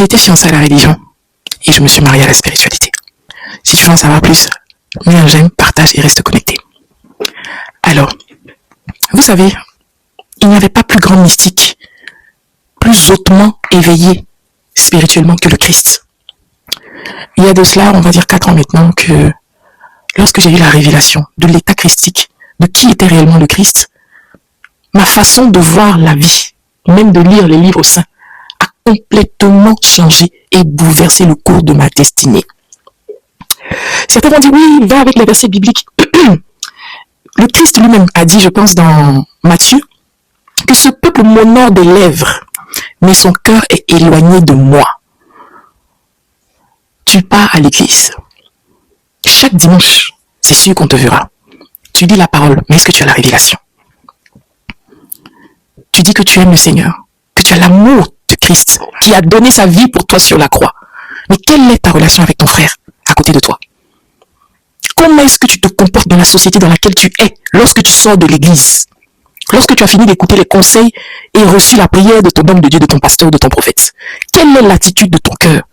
J'ai été fiancée à la religion et je me suis mariée à la spiritualité. Si tu veux en savoir plus, mets j'aime, partage et reste connecté. Alors, vous savez, il n'y avait pas plus grand mystique, plus hautement éveillé spirituellement que le Christ. Il y a de cela, on va dire 4 ans maintenant, que lorsque j'ai eu la révélation de l'état christique, de qui était réellement le Christ, ma façon de voir la vie, même de lire les livres saints, a complètement changé et bouleversé le cours de ma destinée. Certains vont dire, oui, va avec les versets bibliques. Le Christ lui-même a dit, je pense dans Matthieu, que ce peuple m'honore des lèvres, mais son cœur est éloigné de moi. Tu pars à l'église. Chaque dimanche, c'est sûr qu'on te verra. Tu dis la parole, mais est-ce que tu as la révélation? Tu dis que tu aimes le Seigneur, que tu as l'amour de Christ, qui a donné sa vie pour toi sur la croix. Mais quelle est ta relation avec ton frère à côté de toi? Comment est-ce que tu te comportes dans la société dans laquelle tu es lorsque tu sors de l'église? Lorsque tu as fini d'écouter les conseils et reçu la prière de ton homme de Dieu, de ton pasteur, de ton prophète, quelle est l'attitude de ton cœur?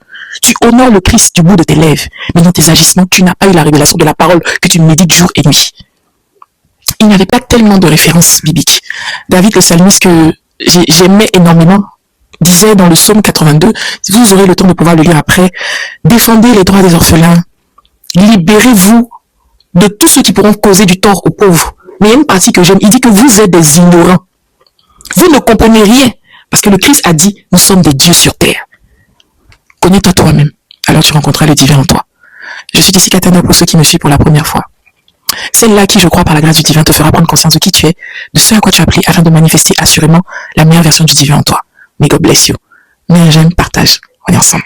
Tu honores le Christ du bout de tes lèvres, mais dans tes agissements, tu n'as pas eu la révélation de la parole que tu médites jour et nuit. Il n'y avait pas tellement de références bibliques. David, le psalmiste que j'aimais énormément, disait dans le psaume 82, si vous aurez le temps de pouvoir le lire après, défendez les droits des orphelins, libérez-vous de tous ceux qui pourront causer du tort aux pauvres. Mais il y a une partie que j'aime, il dit que vous êtes des ignorants. Vous ne comprenez rien, parce que le Christ a dit, nous sommes des dieux sur terre. Connais-toi toi-même, alors tu rencontreras le divin en toi. Je suis ici Katana pour ceux qui me suivent pour la première fois. Celle-là qui, je crois, par la grâce du divin, te fera prendre conscience de qui tu es, de ce à quoi tu as appris, afin de manifester assurément la meilleure version du divin en toi. May God bless you. Mais j'aime, partage. On est ensemble.